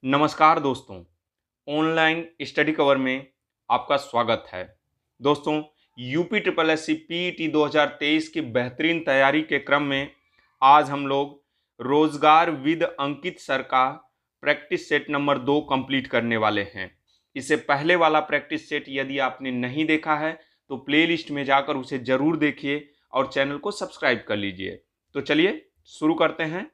नमस्कार दोस्तों, online study cover में आपका स्वागत है। दोस्तों, UP triple S C PET 2023 की बेहतरीन तैयारी के क्रम में आज हम लोग रोजगार विद अंकित सर का प्रैक्टिस सेट नंबर 2 कंप्लीट करने वाले हैं। इससे पहले वाला प्रैक्टिस सेट यदि आपने नहीं देखा है तो प्लेलिस्ट में जाकर उसे जरूर देखिए और चैनल को सब्सक्राइब कर लीजिए। तो चलिए शुरू करते हैं।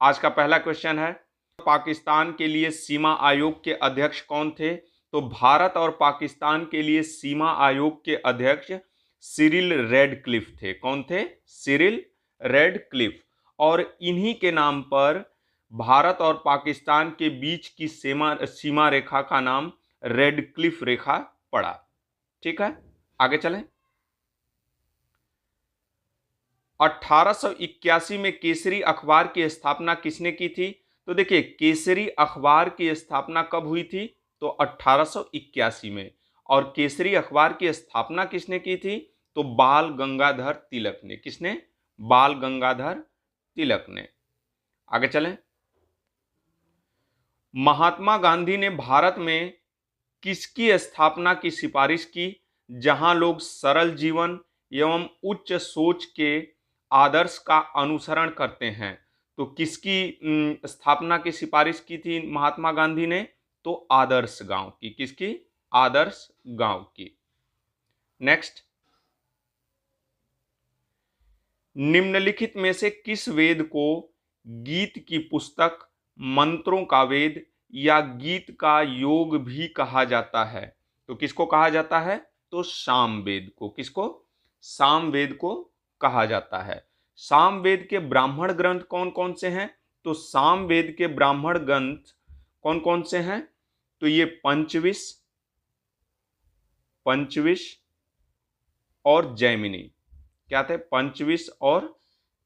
आज का पहला क्वेश्चन है, पाकिस्तान के लिए सीमा आयोग के अध्यक्ष कौन थे? तो भारत और पाकिस्तान के लिए सीमा आयोग के अध्यक्ष सिरिल रेडक्लिफ थे। कौन थे? Cyril Radcliffe. और इन्हीं के नाम पर भारत और पाकिस्तान के बीच की सीमा रेखा का नाम रेडक्लिफ रेखा पड़ा। ठीक है, आगे चलें। 1881 में केसरी अखबार की स्थापना किसने की थी? तो देखिए, केसरी अखबार की स्थापना कब हुई थी? तो 1881 में। और केसरी अखबार की स्थापना किसने की थी? तो बाल गंगाधर तिलक ने। किसने? बाल गंगाधर तिलक ने। आगे चलें। महात्मा गांधी ने भारत में किसकी स्थापना की सिफारिश की जहां लोग सरल जीवन एवं उच्च सोच के आदर्श का अनुसरण करते हैं? तो किसकी स्थापना की सिफारिश की थी महात्मा गांधी ने? तो आदर्श गांव की। किसकी? आदर्श गांव की। नेक्स्ट, निम्नलिखित में से किस वेद को गीत की पुस्तक, मंत्रों का वेद या गीत का योग भी कहा जाता है? तो किसको कहा जाता है? तो सामवेद को। किसको? सामवेद को कहा जाता है। सामवेद के ब्राह्मण ग्रंथ कौन कौन से हैं? तो सामवेद के ब्राह्मण ग्रंथ कौन कौन से हैं? तो ये पंचविश और जैमिनी। क्या थे? पंचविश और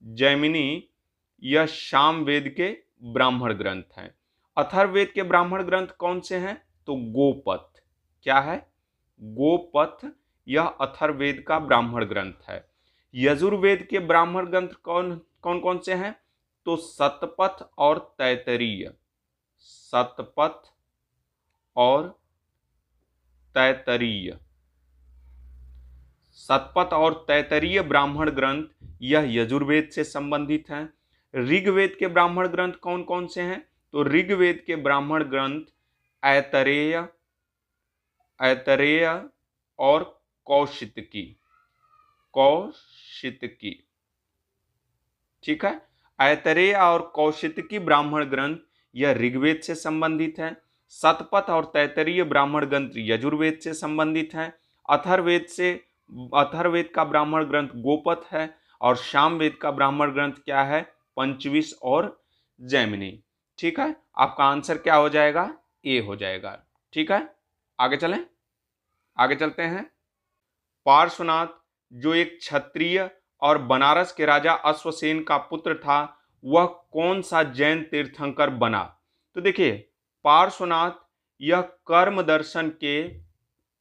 जैमिनी। यह सामवेद के ब्राह्मण ग्रंथ हैं। अथर्ववेद के ब्राह्मण ग्रंथ कौन से हैं? तो गोपथ। क्या है? गोपथ। यह अथर्ववेद का ब्राह्मण ग्रंथ है। यजुर्वेद के ब्राह्मण ग्रंथ कौन कौन कौन से हैं? तो शतपथ और तैतरीय। शतपथ और तैतरीय। शतपथ और तैतरीय ब्राह्मण ग्रंथ यह यजुर्वेद से संबंधित हैं। ऋग्वेद के ब्राह्मण ग्रंथ कौन कौन से हैं? तो ऋग्वेद के ब्राह्मण ग्रंथ ऐतरेय और कौशितकी। ठीक है, ऐतरेय और कौशितकी ब्राह्मण ग्रंथ यह ऋग्वेद से संबंधित है। शतपथ और तैतरीय ब्राह्मण ग्रंथ यजुर्वेद से संबंधित हैं। अथर्ववेद का ब्राह्मण ग्रंथ गोपथ है और सामवेद का ब्राह्मण ग्रंथ क्या है? पंचविश और जैमिनी। ठीक है, आपका आंसर क्या हो जाएगा? ए हो जाएगा। ठीक है, आगे चलें। आगे चलते हैं। पार्श्वनाथ जो एक क्षत्रिय और बनारस के राजा अश्वसेन का पुत्र था, वह कौन सा जैन तीर्थंकर बना? तो देखिए, पार्श्वनाथ यह कर्म दर्शन के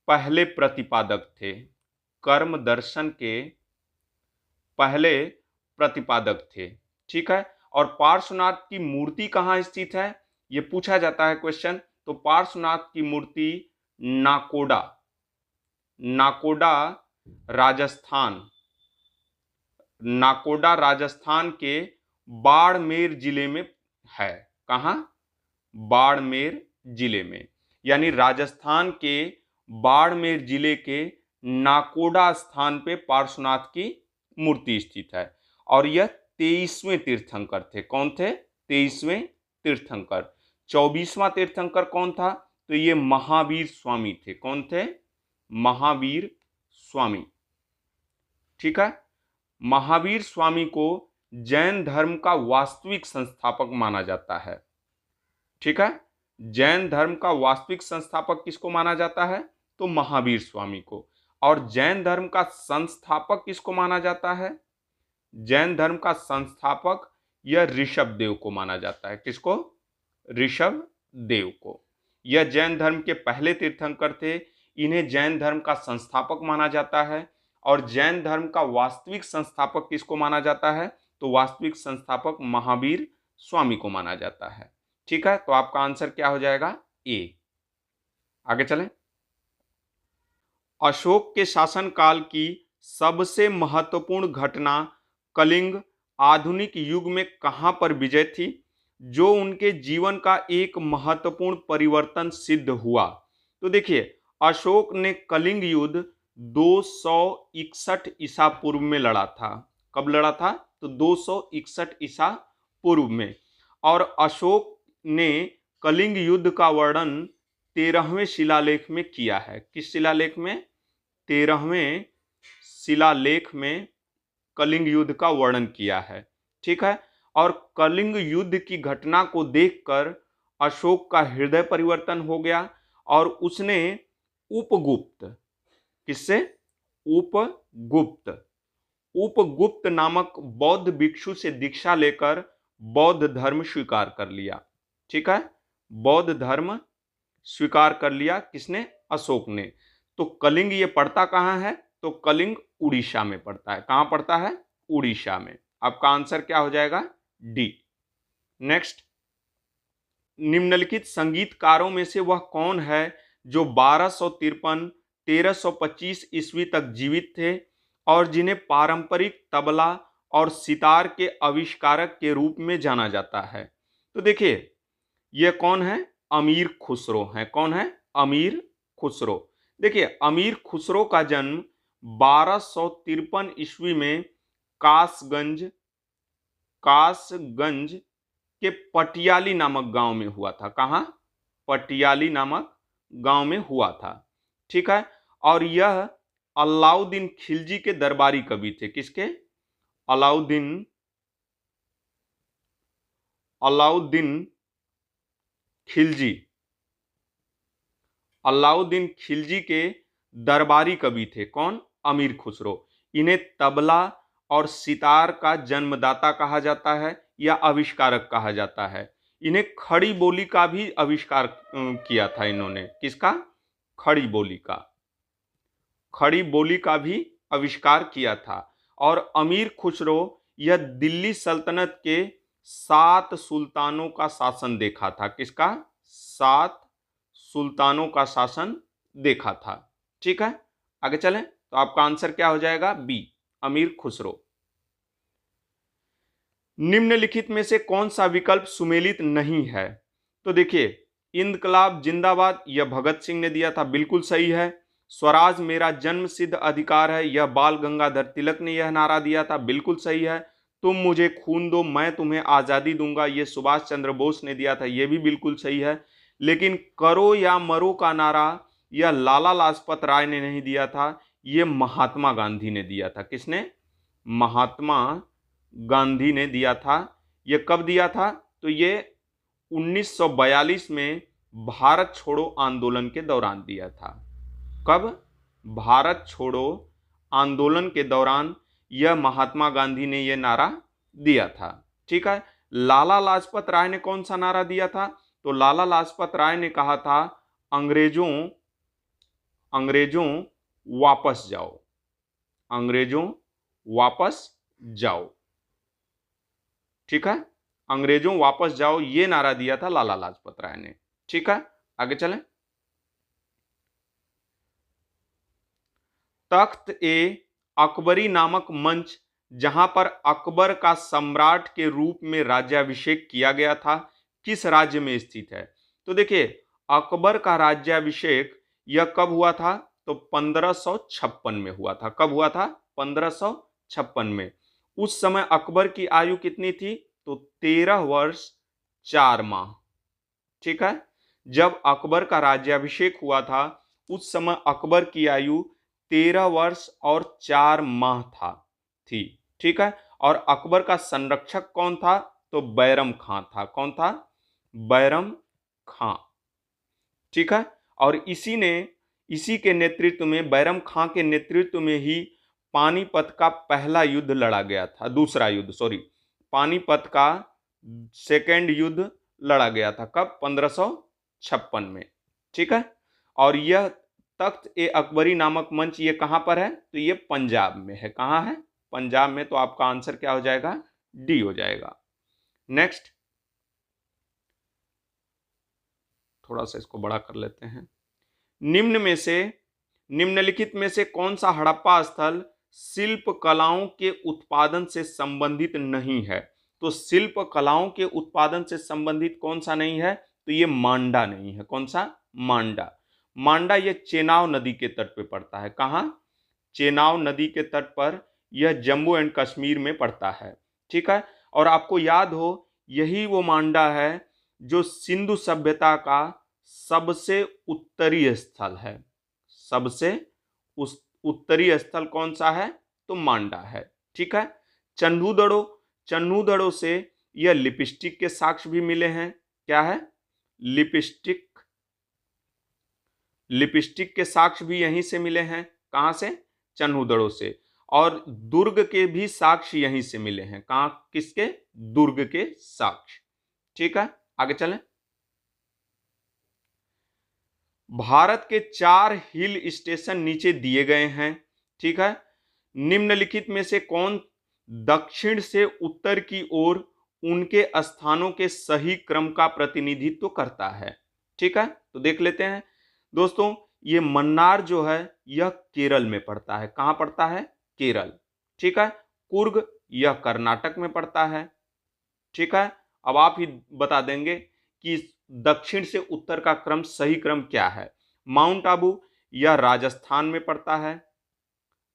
पहले प्रतिपादक थे। कर्म दर्शन के पहले प्रतिपादक थे। ठीक है, और पार्श्वनाथ की मूर्ति कहाँ स्थित है? यह पूछा जाता है क्वेश्चन। तो पार्श्वनाथ की मूर्ति नाकोडा राजस्थान के बाड़मेर जिले में है। कहाँ? बाड़मेर जिले में, यानी राजस्थान के बाड़मेर जिले के नाकोडा स्थान पे पार्श्वनाथ की मूर्ति स्थित है। और यह 23वें तीर्थंकर थे। कौन थे? 23वें तीर्थंकर। 24वां तीर्थंकर कौन था? तो ये महावीर स्वामी थे। कौन थे? महावीर स्वामी। ठीक है, महावीर स्वामी को जैन धर्म का वास्तविक संस्थापक माना जाता है। ठीक है, जैन धर्म का वास्तविक संस्थापक किसको माना जाता है? तो महावीर स्वामी को। और जैन धर्म का संस्थापक किसको माना जाता है? जैन धर्म का संस्थापक यह ऋषभ देव को माना जाता है। किसको? ऋषभ देव को। यह जैन धर्म के पहले तीर्थंकर थे। इन्हें जैन धर्म का संस्थापक माना जाता है। और जैन धर्म का वास्तविक संस्थापक किसको माना जाता है? तो वास्तविक संस्थापक महावीर स्वामी को माना जाता है। ठीक है, तो आपका आंसर क्या हो जाएगा? ए। आगे चलें। अशोक के शासनकाल की सबसे महत्वपूर्ण घटना कलिंग आधुनिक युग में कहां पर विजय थी, जो उनके जीवन का एक महत्वपूर्ण परिवर्तन सिद्ध हुआ? तो देखिए, अशोक ने कलिंग युद्ध 261 ईसा पूर्व में लड़ा था। कब लड़ा था? तो 261 ईसा पूर्व में। और अशोक ने कलिंग युद्ध का वर्णन 13वें शिलालेख में किया है। किस शिलालेख में? 13वें शिलालेख में कलिंग युद्ध का वर्णन किया है। ठीक है, और कलिंग युद्ध की घटना को देखकर अशोक का हृदय परिवर्तन हो गया और उसने उपगुप्त, किससे? उपगुप्त, उपगुप्त नामक बौद्ध भिक्षु से दीक्षा लेकर बौद्ध धर्म स्वीकार कर लिया। ठीक है, बौद्ध धर्म स्वीकार कर लिया। किसने? अशोक ने। तो कलिंग ये पड़ता कहां है? तो कलिंग उड़ीसा में पड़ता है। कहां पड़ता है? उड़ीसा में। आपका आंसर क्या हो जाएगा? डी। नेक्स्ट, निम्नलिखित संगीतकारों में से वह कौन है जो 1253 1325 ईस्वी तक जीवित थे और जिन्हें पारंपरिक तबला और सितार के आविष्कारक के रूप में जाना जाता है? तो देखिए, यह कौन है? अमीर खुसरो है। कौन है? अमीर खुसरो। देखिए, अमीर खुसरो का जन्म 1253 ईस्वी में कासगंज के पटियाली नामक गांव में हुआ था। कहां? पटियाली नामक गांव में हुआ था। ठीक है, और यह अलाउद्दीन खिलजी के दरबारी कवि थे। किसके? अलाउद्दीन खिलजी, अलाउद्दीन खिलजी के दरबारी कवि थे। कौन? अमीर खुसरो। इन्हें तबला और सितार का जन्मदाता कहा जाता है या आविष्कारक कहा जाता है। इन्हें खड़ी बोली का भी आविष्कार किया था इन्होंने। किसका? खड़ी बोली का। खड़ी बोली का भी आविष्कार किया था। और अमीर खुसरो यह दिल्ली सल्तनत के 7 सुल्तानों का शासन देखा था। किसका? 7 सुल्तानों का शासन देखा था। ठीक है, आगे चलें। तो आपका आंसर क्या हो जाएगा? बी, अमीर खुसरो। निम्नलिखित में से कौन सा विकल्प सुमेलित नहीं है? तो देखिए, इंकलाब जिंदाबाद यह भगत सिंह ने दिया था, बिल्कुल सही है। स्वराज मेरा जन्म सिद्ध अधिकार है, यह बाल गंगाधर तिलक ने यह नारा दिया था, बिल्कुल सही है। तुम मुझे खून दो मैं तुम्हें आजादी दूंगा, यह सुभाष चंद्र बोस ने दिया था, यह भी बिल्कुल सही है। लेकिन करो या मरो का नारा यह लाला लाजपत राय ने नहीं दिया था, यह महात्मा गांधी ने दिया था। किसने? महात्मा गांधी ने दिया था। यह कब दिया था? तो यह 1942 में भारत छोड़ो आंदोलन के दौरान दिया था। कब? भारत छोड़ो आंदोलन के दौरान यह महात्मा गांधी ने यह नारा दिया था। ठीक है, लाला लाजपत राय ने कौन सा नारा दिया था? तो लाला लाजपत राय ने कहा था, अंग्रेजों वापस जाओ, अंग्रेजों वापस जाओ। ठीक है, अंग्रेजों वापस जाओ, ये नारा दिया था लाला लाजपत राय ने। ठीक है, आगे चलें। तख्त ए अकबरी नामक मंच जहां पर अकबर का सम्राट के रूप में राज्याभिषेक किया गया था, किस राज्य में स्थित है? तो देखिए, अकबर का राज्याभिषेक यह कब हुआ था? तो 1556 में हुआ था। कब हुआ था? 1556 में। उस समय अकबर की आयु कितनी थी? तो 13 वर्ष 4 माह। ठीक है, जब अकबर का राज्याभिषेक हुआ था उस समय अकबर की आयु 13 वर्ष और 4 माह थी। ठीक है, और अकबर का संरक्षक कौन था? तो बैरम खां था। कौन था? बैरम खां। ठीक है, और इसी के नेतृत्व में, बैरम खां के नेतृत्व में ही पानीपत का पहला युद्ध लड़ा गया था। दूसरा युद्ध, सॉरी, पानीपत का सेकेंड युद्ध लड़ा गया था। कब? 1556 में। ठीक है, और यह तख्त ए अकबरी नामक मंच ये कहां पर है? तो ये पंजाब में है। कहां है? पंजाब में। तो आपका आंसर क्या हो जाएगा? डी हो जाएगा। नेक्स्ट, थोड़ा सा इसको बड़ा कर लेते हैं। निम्नलिखित में से कौन सा हड़प्पा स्थल शिल्प कलाओं के उत्पादन से संबंधित नहीं है? तो शिल्प कलाओं के उत्पादन से संबंधित कौन सा नहीं है? तो ये मांडा नहीं है। कौन सा? मांडा। मांडा ये चेनाब नदी के तट पे पड़ता है। कहाँ? चेनाब नदी के तट पर। यह जम्मू एंड कश्मीर में पड़ता है। ठीक है। और आपको याद हो, यही वो मांडा है जो सिंधु सभ्यता का सबसे उत्तरी स्थल है। सबसे उत्तरी स्थल कौन सा है? तो मांडा है। ठीक है। चन्हूदड़ो से यह लिपस्टिक के साक्ष्य भी मिले हैं। क्या है? लिपस्टिक के साक्ष्य भी यहीं से मिले हैं। कहां से? चन्हूदड़ो से। और दुर्ग के भी साक्ष्य यहीं से मिले हैं। कहां? किसके? दुर्ग के साक्ष्य। ठीक है, आगे चलें। भारत के 4 हिल स्टेशन नीचे दिए गए हैं। ठीक है। निम्नलिखित में से कौन दक्षिण से उत्तर की ओर उनके स्थानों के सही क्रम का प्रतिनिधित्व करता है? ठीक है, तो देख लेते हैं दोस्तों। ये मन्नार जो है यह केरल में पड़ता है। कहां पड़ता है? केरल। ठीक है। कुर्ग यह कर्नाटक में पड़ता है। ठीक है। अब आप ही बता देंगे कि दक्षिण से उत्तर का क्रम, सही क्रम क्या है। माउंट आबू यह राजस्थान में पड़ता है।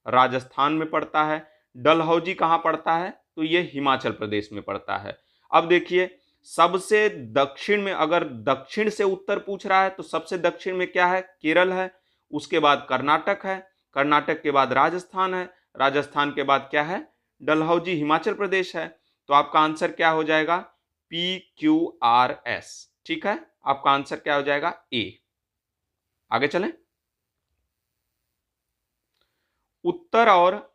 राजस्थान में पड़ता है। डलहौजी कहां पड़ता है? तो यह हिमाचल प्रदेश में पड़ता है। अब देखिए, सबसे दक्षिण में, अगर दक्षिण से उत्तर पूछ रहा है तो सबसे दक्षिण में क्या है? केरल है। उसके बाद कर्नाटक है। कर्नाटक के बाद राजस्थान है। राजस्थान के बाद क्या है? डलहौजी हिमाचल प्रदेश है। तो आपका आंसर क्या हो जाएगा? PQRS। ठीक है, आपका आंसर क्या हो जाएगा? ए। आगे चलें। उत्तर और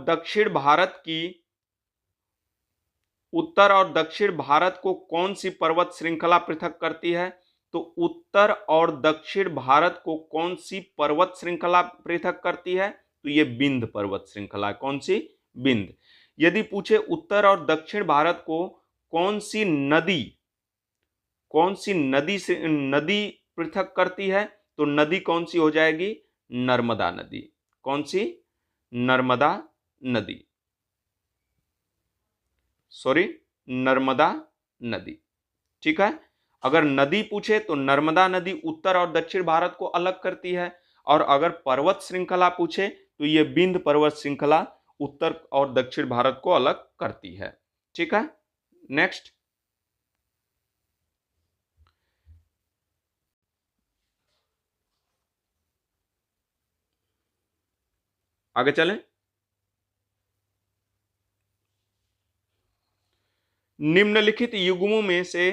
दक्षिण भारत को कौन सी पर्वत श्रृंखला पृथक करती है? तो उत्तर और दक्षिण भारत को कौन सी पर्वत श्रृंखला पृथक करती है? तो ये विंध्य पर्वत श्रृंखला। कौन सी? विंध्य। यदि पूछे उत्तर और दक्षिण भारत को कौन सी नदी पृथक करती है, तो नदी कौन सी हो जाएगी? नर्मदा नदी। कौन सी? नर्मदा नदी। सॉरी, नर्मदा नदी। ठीक है। अगर नदी पूछे तो नर्मदा नदी उत्तर और दक्षिण भारत को अलग करती है, और अगर पर्वत श्रृंखला पूछे तो ये विंध्य पर्वत श्रृंखला उत्तर और दक्षिण भारत को अलग करती है। ठीक है। नेक्स्ट। आगे चलें। निम्नलिखित युग्मों में से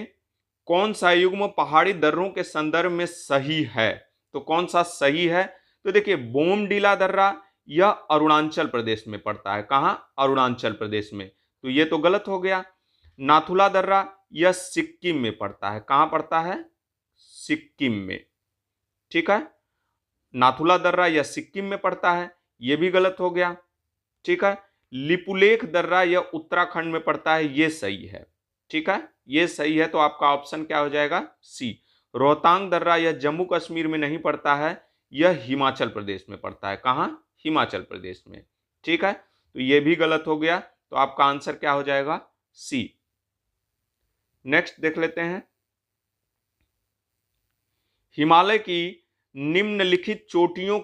कौन सा युग्म पहाड़ी दर्रों के संदर्भ में सही है? तो कौन सा सही है? तो देखिए, बोमडिला दर्रा यह अरुणाचल प्रदेश में पड़ता है। कहां? अरुणाचल प्रदेश में। तो ये तो गलत हो गया। नाथुला दर्रा यह सिक्किम में पड़ता है। कहां पड़ता है? सिक्किम में। ठीक है। नाथुला दर्रा यह सिक्किम में पड़ता है, यह भी गलत हो गया। ठीक है। लिपुलेख दर्रा यह उत्तराखंड में पड़ता है, यह सही है। ठीक है, यह सही है। तो आपका ऑप्शन क्या हो जाएगा? सी। रोहतांग दर्रा यह जम्मू कश्मीर में नहीं पड़ता है, यह हिमाचल प्रदेश में पड़ता है। कहां? हिमाचल प्रदेश में। ठीक है, तो यह भी गलत हो गया। तो आपका आंसर क्या हो जाएगा? सी। नेक्स्ट देख लेते हैं। हिमालय की निम्नलिखित चोटियों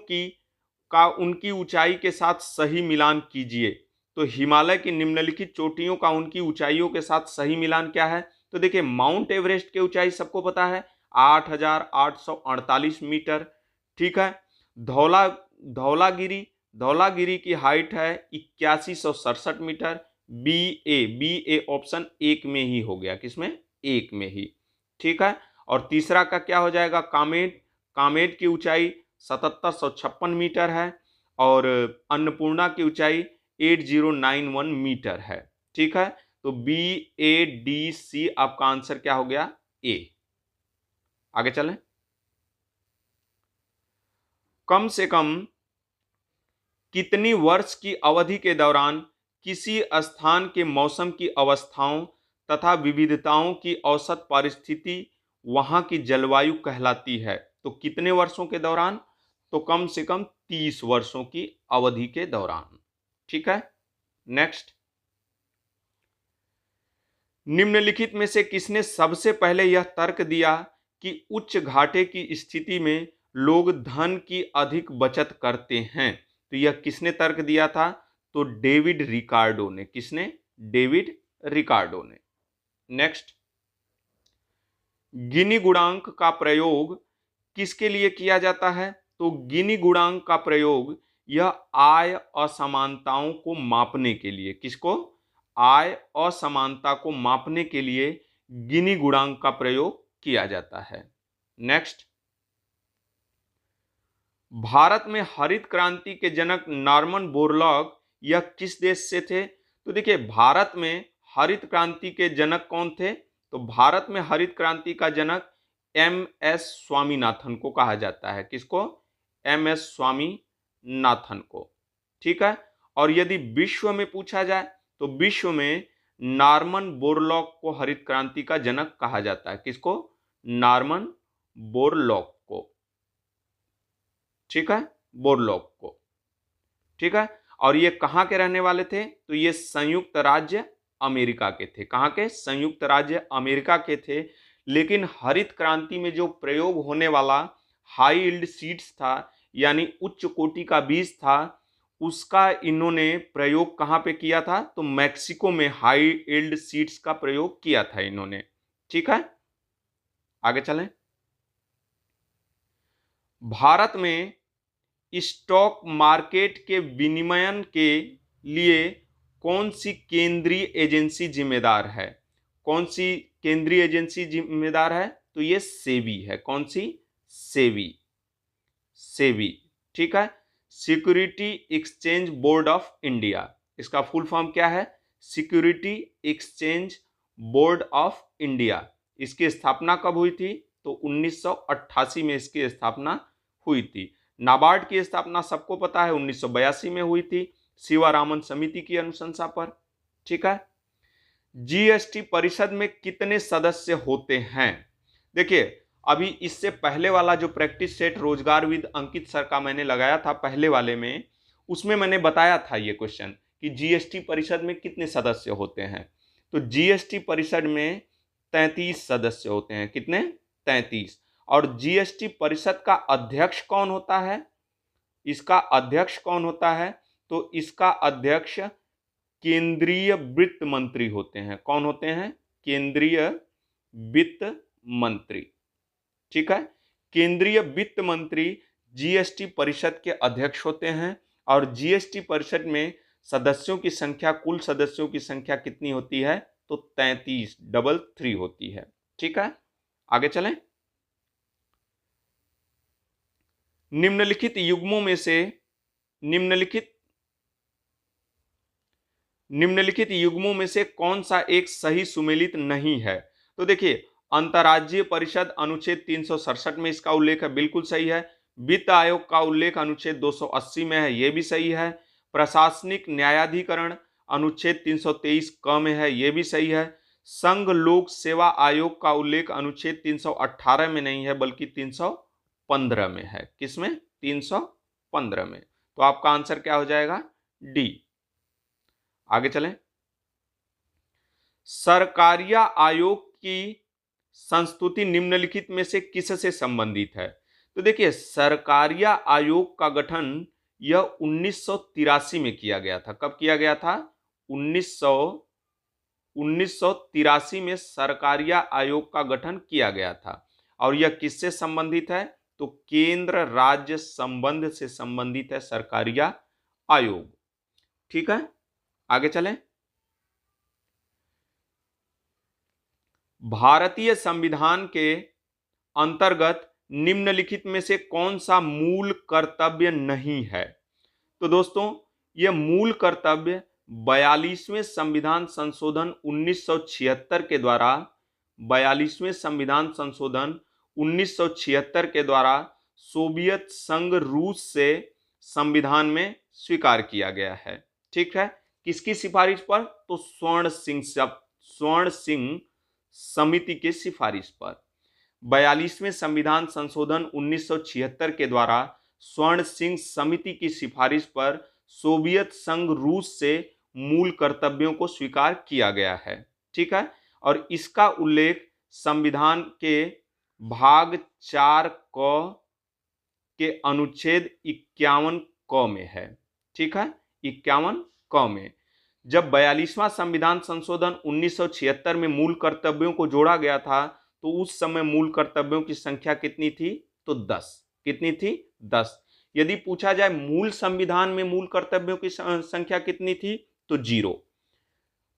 का उनकी ऊंचाई के साथ सही मिलान कीजिए। तो हिमालय की निम्नलिखित चोटियों का उनकी ऊंचाइयों के साथ सही मिलान क्या है? तो देखिए, माउंट एवरेस्ट की ऊंचाई सबको पता है 8,848 मीटर। ठीक है। धौलागिरी की हाइट है 8167 मीटर। बी ए ऑप्शन एक में ही हो गया। किसमें? एक में ही। ठीक है। और तीसरा का क्या हो जाएगा? कामेट की ऊंचाई 7756 मीटर है, और अन्नपूर्णा की ऊंचाई 8091 मीटर है। ठीक है। तो BADC आपका आंसर क्या हो गया? ए। आगे चलें। कम से कम कितनी वर्ष की अवधि के दौरान किसी स्थान के मौसम की अवस्थाओं तथा विविधताओं की औसत परिस्थिति वहां की जलवायु कहलाती है। तो कितने वर्षों के दौरान? तो कम से कम 30 वर्षों की अवधि के दौरान। ठीक है, नेक्स्ट। निम्नलिखित में से किसने सबसे पहले यह तर्क दिया कि उच्च घाटे की स्थिति में लोग धन की अधिक बचत करते हैं? तो यह किसने तर्क दिया था? तो डेविड रिकार्डो ने। किसने? डेविड रिकार्डो ने। नेक्स्ट, गिनी गुणांक का प्रयोग किसके लिए किया जाता है? तो गिनी गुणांक का प्रयोग यह आय असमानताओं को मापने के लिए, किसको? आय असमानता को मापने के लिए गिनी गुणांक का प्रयोग किया जाता है। नेक्स्ट, भारत में हरित क्रांति के जनक नॉर्मन बोरलॉग यह किस देश से थे? तो देखिए, भारत में हरित क्रांति के जनक कौन थे? तो भारत में हरित क्रांति का जनक एम एस स्वामीनाथन को कहा जाता है। किसको? एम एस स्वामीनाथन को। ठीक है, और यदि विश्व में पूछा जाए तो विश्व में नॉर्मन बोरलॉग को हरित क्रांति का जनक कहा जाता है। किसको? नॉर्मन बोरलॉग को। ठीक है, बोरलॉग को। ठीक है, और ये कहां के रहने वाले थे? तो ये संयुक्त राज्य अमेरिका के थे। कहां के? संयुक्त राज्य अमेरिका के थे। लेकिन हरित क्रांति में जो प्रयोग होने वाला हाई यील्ड सीड्स था, यानी उच्च कोटि का बीज था, उसका इन्होंने प्रयोग कहां पे किया था? तो मैक्सिको में हाई यील्ड सीड्स का प्रयोग किया था इन्होंने। ठीक है, आगे चलें। भारत में स्टॉक मार्केट के विनियमन के लिए कौन सी केंद्रीय एजेंसी जिम्मेदार है? कौन सी केंद्रीय एजेंसी जिम्मेदार है? तो ये सेबी है। कौन सी? सेबी। सेबी। ठीक है, security exchange board of India. इसका फुल फॉर्म क्या है? Security exchange board of India. इसकी स्थापना कब हुई थी? तो 1988 में इसकी स्थापना हुई थी। नाबार्ड की स्थापना सबको पता है 1982 में हुई थी, शिवारामन समिति की अनुशंसा पर। ठीक है, जीएसटी परिषद में कितने सदस्य होते हैं? देखिए, अभी इससे पहले वाला जो प्रैक्टिस सेट रोजगार विद अंकित सर का मैंने लगाया था पहले वाले में, उसमें मैंने बताया था ये क्वेश्चन कि जीएसटी परिषद में कितने सदस्य होते हैं। तो जीएसटी परिषद में 33 सदस्य होते हैं। कितने? 33। और जीएसटी परिषद का अध्यक्ष कौन होता है? इसका अध्यक्ष कौन होता है? तो इसका अध्यक्ष केंद्रीय वित्त मंत्री होते हैं। कौन होते हैं? केंद्रीय वित्त मंत्री। ठीक है, केंद्रीय वित्त मंत्री जीएसटी परिषद के अध्यक्ष होते हैं। और जीएसटी परिषद में सदस्यों की संख्या, कुल सदस्यों की संख्या कितनी होती है? तो 33 होती है। ठीक है, आगे चलें। निम्नलिखित युग्मों में से निम्नलिखित युग्मों में से कौन सा एक सही सुमेलित नहीं है? तो देखिए, अंतर्राज्यीय परिषद अनुच्छेद 367 में इसका उल्लेख है, बिल्कुल सही है। वित्त आयोग का उल्लेख अनुच्छेद 280 में है, यह भी सही है। प्रशासनिक न्यायाधिकरण अनुच्छेद 323 क में है, यह भी सही है। संघ लोक सेवा आयोग का उल्लेख अनुच्छेद 318 में नहीं है, बल्कि 315 में है। किसमें? 315 में। तो आपका आंसर क्या हो जाएगा? डी। आगे चलें। सरकारिया आयोग की संस्तुति निम्नलिखित में से किससे संबंधित है? तो देखिए, सरकारिया आयोग का गठन यह 1983 में किया गया था। कब किया गया था? 1983 में सरकारिया आयोग का गठन किया गया था। और यह किससे संबंधित है? तो केंद्र राज्य संबंध से संबंधित है सरकारिया आयोग। ठीक है, आगे चलें। भारतीय संविधान के अंतर्गत निम्नलिखित में से कौन सा मूल कर्तव्य नहीं है? तो दोस्तों, यह मूल कर्तव्य 42वें संविधान संशोधन 1976 के द्वारा 42वें संविधान संशोधन 1976 के द्वारा सोवियत संघ रूस से संविधान में स्वीकार किया गया है। ठीक है, किसकी सिफारिश पर? तो स्वर्ण सिंह समिति के सिफारिश पर। 42वें संविधान संशोधन 1976 के द्वारा स्वर्ण सिंह समिति की सिफारिश पर सोवियत संघ रूस से मूल कर्तव्यों को स्वीकार किया गया है। ठीक है, और इसका उल्लेख संविधान के भाग 4 क के अनुच्छेद 51 क में है। ठीक है, 51 क में जब 42वां संविधान संशोधन 1976 में मूल कर्तव्यों को जोड़ा गया था तो उस समय मूल कर्तव्यों की संख्या कितनी थी? तो 10। कितनी थी? 10। यदि पूछा जाए मूल संविधान में मूल कर्तव्यों की संख्या कितनी थी? तो 0।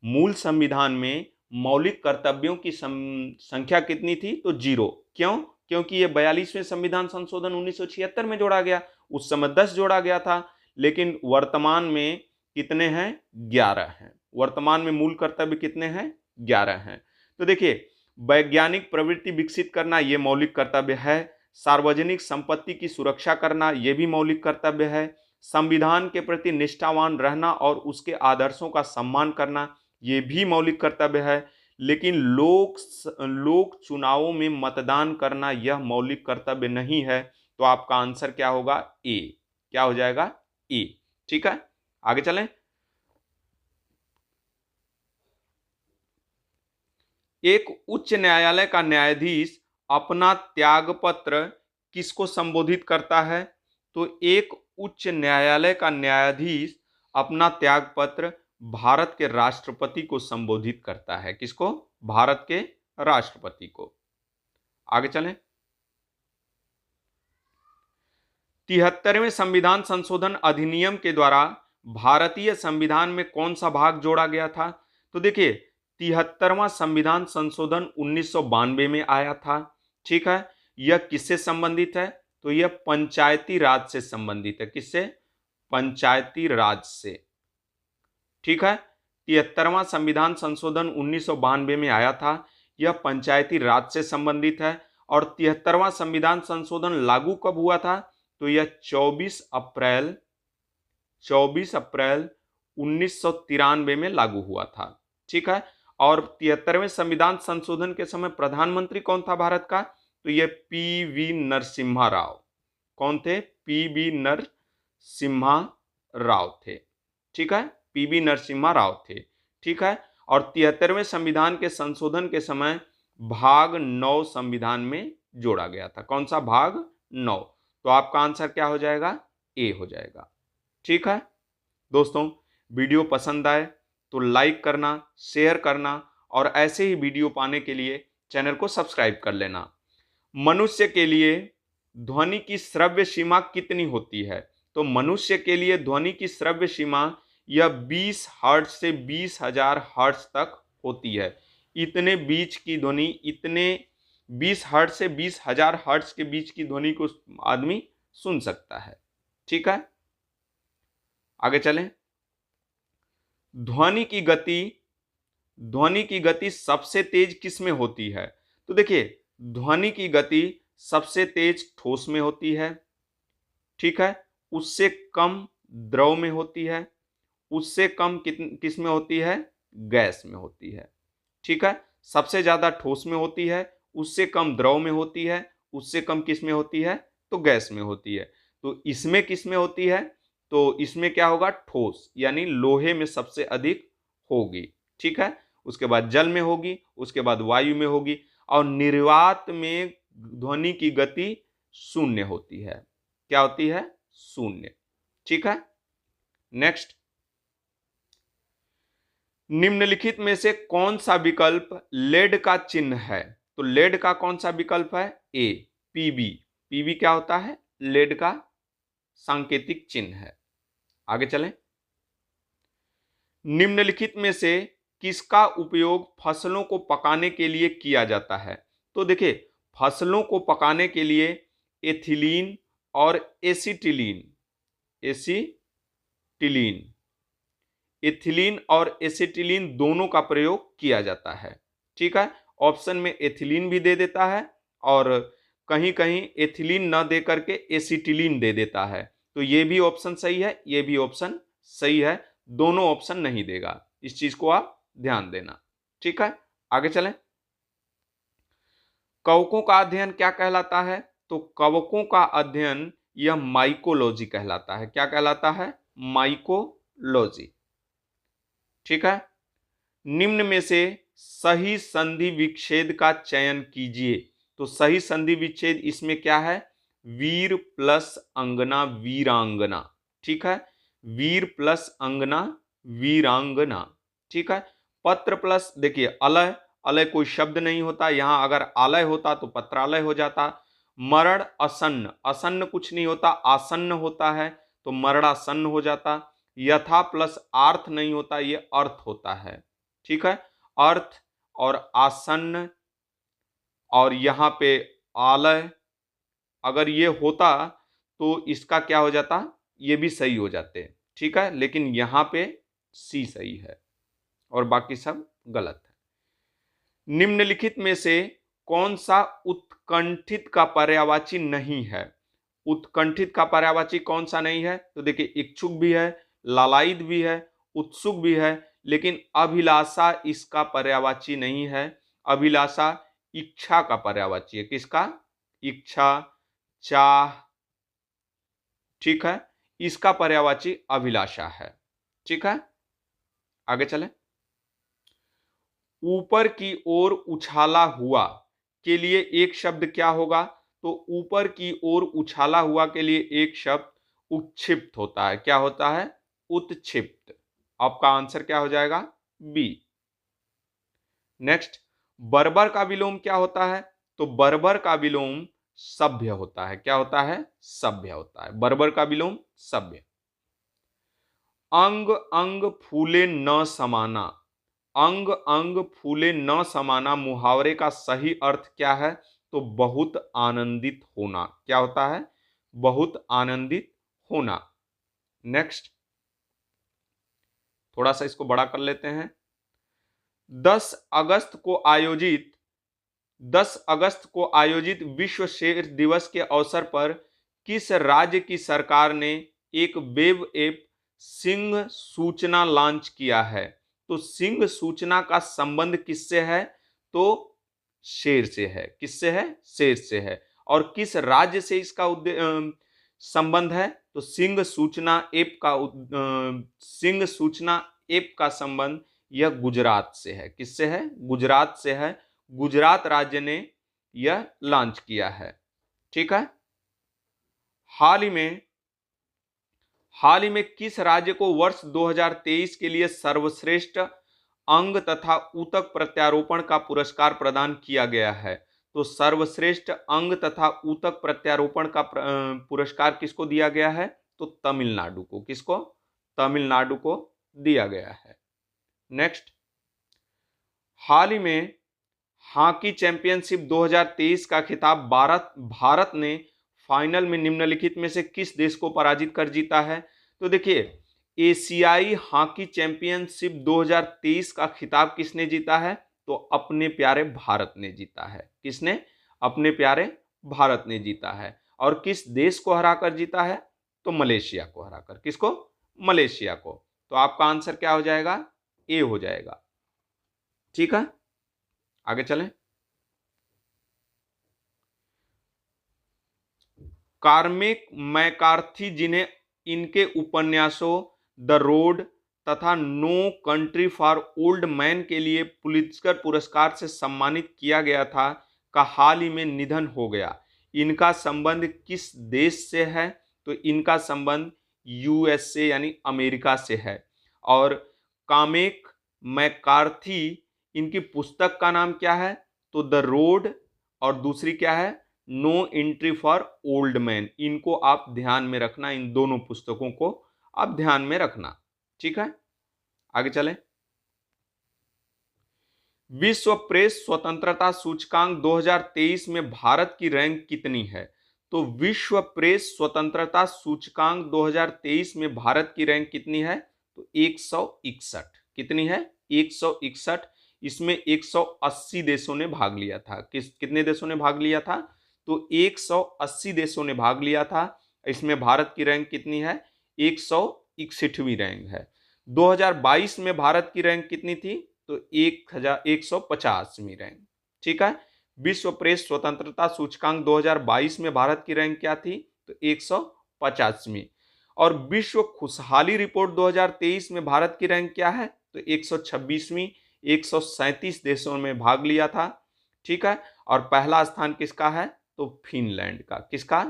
मूल संविधान में मौलिक कर्तव्यों की संख्या कितनी थी? तो 0। क्यों? क्योंकि ये 42वें संविधान संशोधन 1976 में जोड़ा गया, उस समय 10 जोड़ा गया था, लेकिन वर्तमान में कितने हैं? 11 हैं। वर्तमान में मूल कर्तव्य कितने हैं? 11 हैं। तो देखिए, वैज्ञानिक प्रवृत्ति विकसित करना ये मौलिक कर्तव्य है, सार्वजनिक संपत्ति की सुरक्षा करना ये भी मौलिक कर्तव्य है, संविधान के प्रति निष्ठावान रहना और उसके आदर्शों का सम्मान करना ये भी मौलिक कर्तव्य है, लेकिन लोक चुनावों में मतदान करना यह मौलिक कर्तव्य नहीं है। तो आपका आंसर क्या होगा? ए। क्या हो जाएगा? ए। ठीक है, आगे चलें। एक उच्च न्यायालय का न्यायाधीश अपना त्यागपत्र किसको संबोधित करता है? तो एक उच्च न्यायालय का न्यायाधीश अपना त्यागपत्र भारत के राष्ट्रपति को संबोधित करता है। किसको? भारत के राष्ट्रपति को। आगे चलें। 73वें संविधान संशोधन अधिनियम के द्वारा भारतीय संविधान में कौन सा भाग जोड़ा गया था? तो देखिए, 73वां संविधान संशोधन 1992 में आया था। ठीक है, यह किससे संबंधित है? तो यह पंचायती राज से संबंधित है। किससे? पंचायती राज से। ठीक है, 73वां संविधान संशोधन 1992 में आया था, यह पंचायती राज से संबंधित है। और 73वां संविधान संशोधन लागू कब हुआ था? तो यह 24 अप्रैल 1993 में लागू हुआ था। ठीक है, और 73वें संविधान संशोधन के समय प्रधानमंत्री कौन था भारत का? तो यह पी.वी. नरसिम्हा राव। कौन थे? पी.वी. नरसिम्हा राव थे। ठीक है, पी.वी. नरसिम्हा राव थे। ठीक है, और 73वें संविधान के संशोधन के समय भाग 9 संविधान में जोड़ा गया था। कौन सा? भाग 9। तो आपका आंसर क्या हो जाएगा? ए हो जाएगा। ठीक है दोस्तों, वीडियो पसंद आए तो लाइक करना, शेयर करना और ऐसे ही वीडियो पाने के लिए चैनल को सब्सक्राइब कर लेना। मनुष्य के लिए ध्वनि की श्रव्य सीमा कितनी होती है? तो मनुष्य के लिए ध्वनि की श्रव्य सीमा यह 20 हर्ट्ज से 20,000 हर्ट्ज तक होती है। इतने बीच की ध्वनि, इतने 20 हर्ट्ज से 20,000 हर्ट्ज के बीच की ध्वनि को आदमी सुन सकता है। ठीक है, आगे चलें। ध्वनि की गति सबसे तेज किस में होती है? तो देखिए, ध्वनि की गति सबसे तेज ठोस में होती है। ठीक है, उससे कम द्रव में होती है, उससे कम किस में होती है? गैस में होती है। ठीक है, सबसे ज्यादा ठोस में होती है, उससे कम द्रव में होती है, उससे कम किस में होती है? तो गैस में होती है। तो इसमें किस में होती है? तो इसमें क्या होगा? ठोस, यानी लोहे में सबसे अधिक होगी। ठीक है, उसके बाद जल में होगी, उसके बाद वायु में होगी, और निर्वात में ध्वनि की गति शून्य होती है। क्या होती है? शून्य। ठीक है, नेक्स्ट। निम्नलिखित में से कौन सा विकल्प लेड का चिन्ह है? तो लेड का कौन सा विकल्प है? ए, पीबी। पीबी क्या होता है? लेड का सांकेतिक चिन्ह है। आगे चलें। निम्नलिखित में से किसका उपयोग फसलों को पकाने के लिए किया जाता है? तो देखिए, फसलों को पकाने के लिए एथिलीन और एथिलीन और एसिटिलीन दोनों का प्रयोग किया जाता है। ठीक है, ऑप्शन में एथिलीन भी दे देता है और कहीं कहीं एथिलीन न दे करके एसिटिलीन दे देता है। तो ये भी ऑप्शन सही है, ये भी ऑप्शन सही है, दोनों ऑप्शन नहीं देगा। इस चीज को आप ध्यान देना। ठीक है, आगे चलें। कवकों का अध्ययन क्या कहलाता है? तो कवकों का अध्ययन यह माइकोलॉजी कहलाता है। क्या कहलाता है? माइकोलॉजी। ठीक है। निम्न में से सही संधि विच्छेद का चयन कीजिए। तो सही संधि विच्छेद इसमें क्या है? वीर प्लस अंगना वीरांगना। ठीक है। वीर प्लस अंगना वीरांगना। ठीक है। पत्र प्लस, देखिए अलय, अलय कोई शब्द नहीं होता यहां, अगर आलय होता तो पत्रालय हो जाता। मरण असन्न, असन्न कुछ नहीं होता, आसन्न होता है तो मरणासन्न हो जाता। यथा प्लस आर्थ नहीं होता, ये अर्थ होता है। ठीक है। अर्थ और आसन्न और यहां पे आलय, अगर ये होता तो इसका क्या हो जाता? ये भी सही हो जाते। ठीक है। लेकिन यहां पे सी सही है और बाकी सब गलत है। निम्नलिखित में से कौन सा उत्कंठित का पर्यायवाची नहीं है? उत्कंठित का पर्यायवाची कौन सा नहीं है? तो देखिए इच्छुक भी है, लालायित भी है, उत्सुक भी है, लेकिन अभिलाषा इसका पर्यायवाची नहीं है। अभिलाषा इच्छा का पर्यायवाची है। किसका? इच्छा, चाह। ठीक है। इसका पर्यायवाची अभिलाषा है। ठीक है। आगे चले। ऊपर की ओर उछाला हुआ के लिए एक शब्द क्या होगा? तो ऊपर की ओर उछाला हुआ के लिए एक शब्द उत्क्षिप्त होता है। क्या होता है? उत्क्षिप्त। आपका आंसर क्या हो जाएगा? बी। नेक्स्ट, बर्बर का विलोम क्या होता है? तो बर्बर का विलोम सभ्य होता है। क्या होता है? सभ्य होता है। बर्बर का विलोम सभ्य। अंग अंग फूले न समाना, अंग अंग फूले न समाना मुहावरे का सही अर्थ क्या है? तो बहुत आनंदित होना। क्या होता है? बहुत आनंदित होना। नेक्स्ट, थोड़ा सा इसको बड़ा कर लेते हैं। 10 अगस्त को आयोजित 10 अगस्त को आयोजित विश्व शेर दिवस के अवसर पर किस राज्य की सरकार ने एक वेब ऐप सिंह सूचना लॉन्च किया है? तो सिंह सूचना का संबंध किससे है? तो शेर से है। किससे है? शेर से है। और किस राज्य से इसका संबंध है? तो सिंह सूचना ऐप का सिंह सूचना ऐप का संबंध यह गुजरात से है। किससे है? गुजरात से है। गुजरात राज्य ने यह लॉन्च किया है। ठीक है। हाल ही में किस राज्य को वर्ष 2023 के लिए सर्वश्रेष्ठ अंग तथा ऊतक प्रत्यारोपण का पुरस्कार प्रदान किया गया है? तो सर्वश्रेष्ठ अंग तथा ऊतक प्रत्यारोपण का पुरस्कार किसको दिया गया है? तो तमिलनाडु को। किसको? तमिलनाडु को दिया गया है। नेक्स्ट, हाल ही में हॉकी चैंपियनशिप 2023 का खिताब भारत ने फाइनल में निम्नलिखित में से किस देश को पराजित कर जीता है? तो देखिए, एशियाई हॉकी चैंपियनशिप 2023 का खिताब किसने जीता है? तो अपने प्यारे भारत ने जीता है। किसने? अपने प्यारे भारत ने जीता है। और किस देश को हराकर जीता है? तो मलेशिया को हराकर। किसको? मलेशिया को। तो आपका आंसर क्या हो जाएगा? ए हो जाएगा। ठीक है। आगे चलें। कार्मेक मैकार्थी, जिन्हें इनके उपन्यासों द रोड तथा no country for old man के लिए पुलित्जर पुरस्कार से सम्मानित किया गया था, का हाल ही में निधन हो गया। इनका संबंध किस देश से है? तो इनका संबंध यूएसए यानी अमेरिका से है। और कामेक मैकार्थी, इनकी पुस्तक का नाम क्या है? तो द रोड, और दूसरी क्या है? No entry for old man. इनको आप ध्यान में रखना, इन दोनों पुस्तकों को आप ध्यान में रखना। ठीक है। आगे चलें। विश्व प्रेस स्वतंत्रता सूचकांक 2023 में भारत की रैंक कितनी है? तो विश्व प्रेस स्वतंत्रता सूचकांक 2023 में भारत की रैंक कितनी है? तो 161। कितनी है? 161। इसमें 180 देशों ने भाग लिया था। कितने देशों ने भाग लिया था? तो 180 देशों ने भाग लिया था। इसमें भारत की रैंक कितनी है? 161वीं रैंक है। 2022 में भारत की रैंक कितनी थी? तो 1150वीं रैंक। ठीक है। विश्व प्रेस स्वतंत्रता सूचकांक 2022 में भारत की रैंक क्या थी? तो 150वीं। और विश्व खुशहाली रिपोर्ट 2023 में भारत की रैंक क्या है? तो 126वीं। 137 देशों में भाग लिया था। ठीक है, और पहला स्थान किसका है? तो फिनलैंड का। किसका?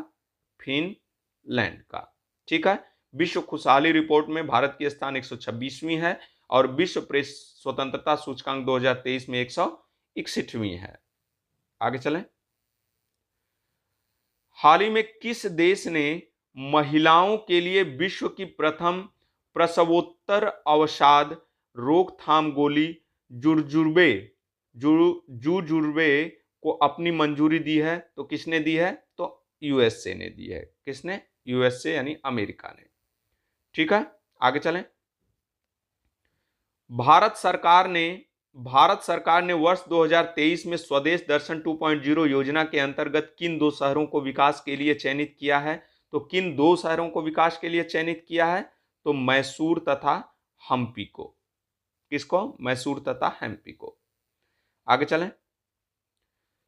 फिनलैंड का। ठीक है, विश्व खुशहाली रिपोर्ट में भारत की स्थान 126वीं है और विश्व प्रेस स्वतंत्रता सूचकांक 2023 में 161वीं है। आगे चलें। हाल ही में किस देश ने महिलाओं के लिए विश्व की प्रथम प्रसवोत्तर अवसाद रोकथाम गोली जुजुर्बे जुजुर्बे को अपनी मंजूरी दी है? तो किसने दी है? तो यूएसए ने दी है। किसने? यूएसए यानी अमेरिका ने। ठीक है, आगे चलें। भारत सरकार ने वर्ष 2023 में स्वदेश दर्शन 2.0 योजना के अंतर्गत किन दो शहरों को विकास के लिए चयनित किया है? तो किन दो शहरों को विकास के लिए चयनित किया है? तो मैसूर तथा हम्पी को। किसको? मैसूर तथा हम्पी को। आगे चलें।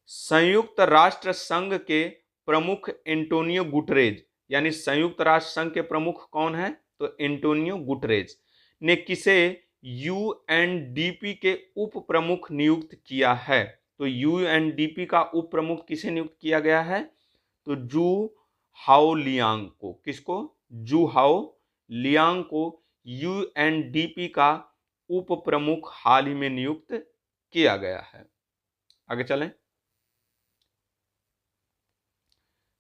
संयुक्त राष्ट्र संघ के प्रमुख एंटोनियो गुटरेज, यानी संयुक्त राष्ट्र संघ के प्रमुख कौन है? तो एंटोनियो गुटरेज ने किसे यूएनडीपी के उप प्रमुख नियुक्त किया है? तो यूएनडीपी का उप प्रमुख किसे नियुक्त किया गया है? तो जू हाओ लियांग को। किसको? जू हाओ लियांग को यूएनडीपी का उप प्रमुख हाल ही में नियुक्त किया गया है। आगे चलें।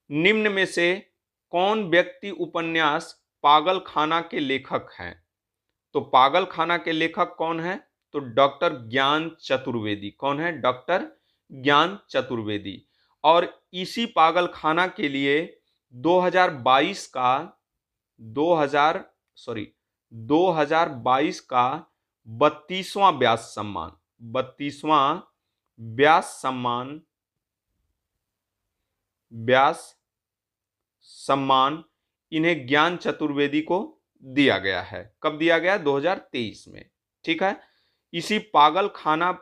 निम्न में से कौन व्यक्ति उपन्यास पागल खाना के लेखक हैं? तो पागल खाना के लेखक कौन है? तो डॉक्टर ज्ञान चतुर्वेदी। कौन है? डॉक्टर ज्ञान चतुर्वेदी। और इसी पागल खाना के लिए 2022 का 2022 का 32वां व्यास सम्मान इन्हें ज्ञान चतुर्वेदी को दिया गया है। कब दिया गया? 2023 में। ठीक है, इसी पागल खाना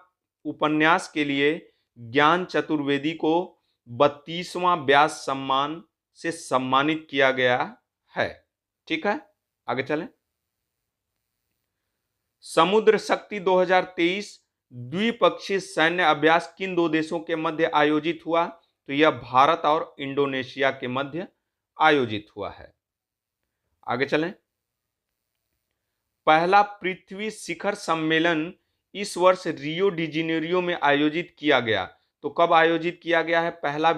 उपन्यास के लिए ज्ञान चतुर्वेदी को 32वां व्यास सम्मान से सम्मानित किया गया है। ठीक है, आगे चलें। समुद्र शक्ति 2023 द्विपक्षीय सैन्य अभ्यास किन दो देशों के मध्य आयोजित हुआ? तो यह भारत और इंडोनेशिया के मध्य आयोजित हुआ है। आगे चलें। पहला पृथ्वी शिखर सम्मेलन इस वर्ष रियो डी जेनेरियो में आयोजित किया गया। तो कब आयोजित किया गया है पहला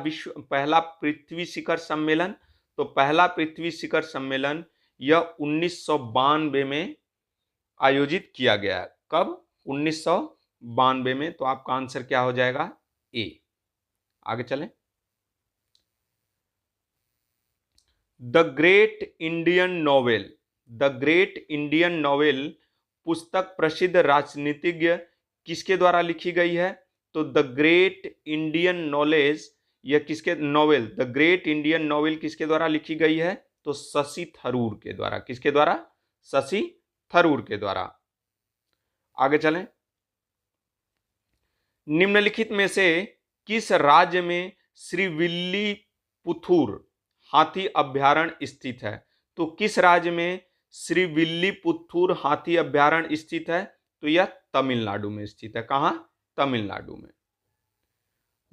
पृथ्वी शिखर सम्मेलन? तो पहला पृथ्वी शिखर सम्मेलन यह 1992 में आयोजित किया गया है। कब? 1992 में। तो आपका आंसर क्या हो जाएगा? ए। आगे चलें। द ग्रेट इंडियन नॉवेल पुस्तक प्रसिद्ध राजनीतिज्ञ किसके द्वारा लिखी गई है? तो द ग्रेट इंडियन नॉवेल किसके द्वारा लिखी गई है? तो शशि थरूर के द्वारा। किसके द्वारा? शशि थरूर के द्वारा। आगे चलें। निम्नलिखित में से किस राज्य में श्रीविल्लीपुथूर हाथी अभ्यारण्य स्थित है? तो किस राज्य में श्रीविल्लीपुथूर हाथी अभ्यारण्य स्थित है? तो यह तमिलनाडु में स्थित है। कहां? तमिलनाडु में।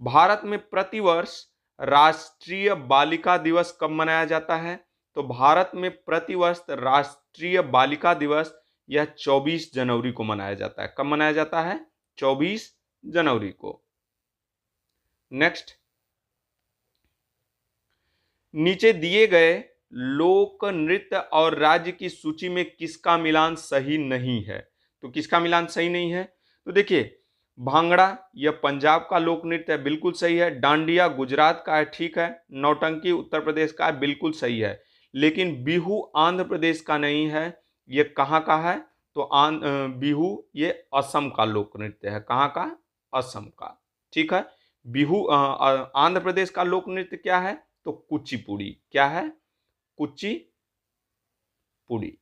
भारत में प्रतिवर्ष राष्ट्रीय बालिका दिवस कब मनाया जाता है? तो भारत में प्रतिवर्ष राष्ट्रीय बालिका दिवस यह 24 जनवरी को मनाया जाता है। कब मनाया जाता है? 24 जनवरी को। नेक्स्ट। नीचे दिए गए लोक नृत्य और राज्य की सूची में किसका मिलान सही नहीं है? तो किसका मिलान सही नहीं है? तो देखिए, भांगड़ा यह पंजाब का लोक नृत्य है, बिल्कुल सही है। डांडिया गुजरात का है, ठीक है। नौटंकी उत्तर प्रदेश का है, बिल्कुल सही है। लेकिन बिहू आंध्र प्रदेश का नहीं है। ये कहाँ का है? तो बिहू ये असम का लोक नृत्य है। कहाँ का? असम का। ठीक है। बिहू आंध्र प्रदेश का लोक नृत्य क्या है? तो कुचिपुड़ी। क्या है? कुचिपुड़ी।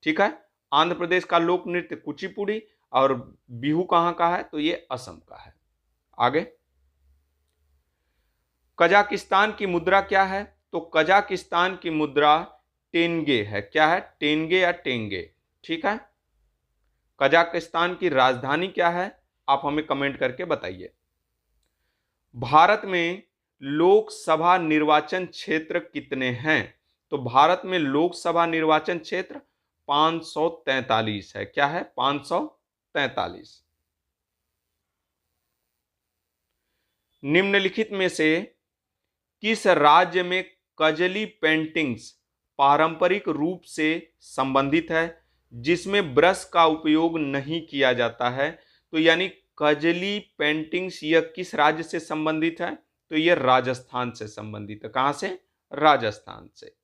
ठीक है, आंध्र प्रदेश का लोक नृत्य कुचिपुड़ी और बिहू कहाँ का है? तो ये असम का है। आगे, कजाकिस्तान की मुद्रा क्या है? तो कजाकिस्तान की मुद्रा टेंगे है। क्या है? टेंगे या टेंगे। ठीक है। कजाकिस्तान की राजधानी क्या है? आप हमें कमेंट करके बताइए। भारत में लोकसभा निर्वाचन क्षेत्र कितने हैं? तो भारत में लोकसभा निर्वाचन क्षेत्र 543 है। क्या है? 543। निम्नलिखित में से किस राज्य में कजली पेंटिंग्स पारंपरिक रूप से संबंधित है जिसमें ब्रश का उपयोग नहीं किया जाता है? तो यानी कजली पेंटिंग्स यह किस राज्य से संबंधित है? तो यह राजस्थान से संबंधित है। कहां से? राजस्थान से।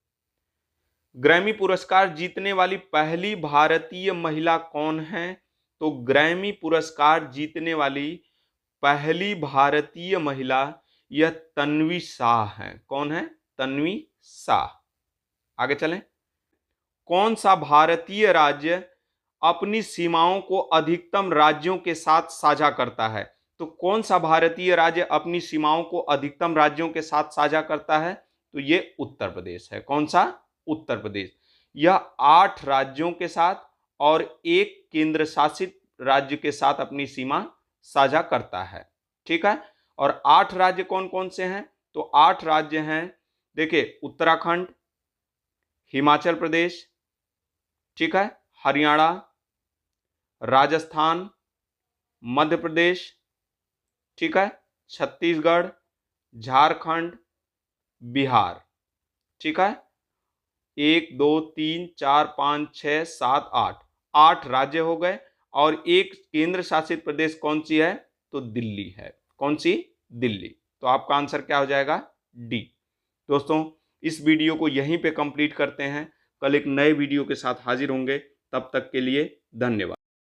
ग्रैमी पुरस्कार जीतने वाली पहली भारतीय महिला कौन है? तो ग्रैमी पुरस्कार जीतने वाली पहली भारतीय महिला यह तन्वी शाह है। कौन है? तन्वी शाह। आगे चलें। कौन सा भारतीय राज्य अपनी सीमाओं को अधिकतम राज्यों के साथ साझा करता है? तो कौन सा भारतीय राज्य अपनी सीमाओं को अधिकतम राज्यों के साथ साझा करता है? तो ये उत्तर प्रदेश है। कौन सा? उत्तर प्रदेश। यह 8 राज्यों के साथ और एक केंद्र शासित राज्य के साथ अपनी सीमा साझा करता है। ठीक है। और 8 राज्य कौन कौन से हैं? तो 8 राज्य हैं, देखिए, उत्तराखंड, हिमाचल प्रदेश, ठीक है, हरियाणा, राजस्थान, मध्य प्रदेश, ठीक है, छत्तीसगढ़, झारखंड, बिहार। ठीक है। 1 2 3 4 5 6 7 8 राज्य हो गए। और एक केंद्र शासित प्रदेश कौन सी है? तो दिल्ली है। कौन सी? दिल्ली। तो आपका आंसर क्या हो जाएगा? डी। दोस्तों, इस वीडियो को यहीं पे कंप्लीट करते हैं। कल एक नए वीडियो के साथ हाजिर होंगे। तब तक के लिए धन्यवाद।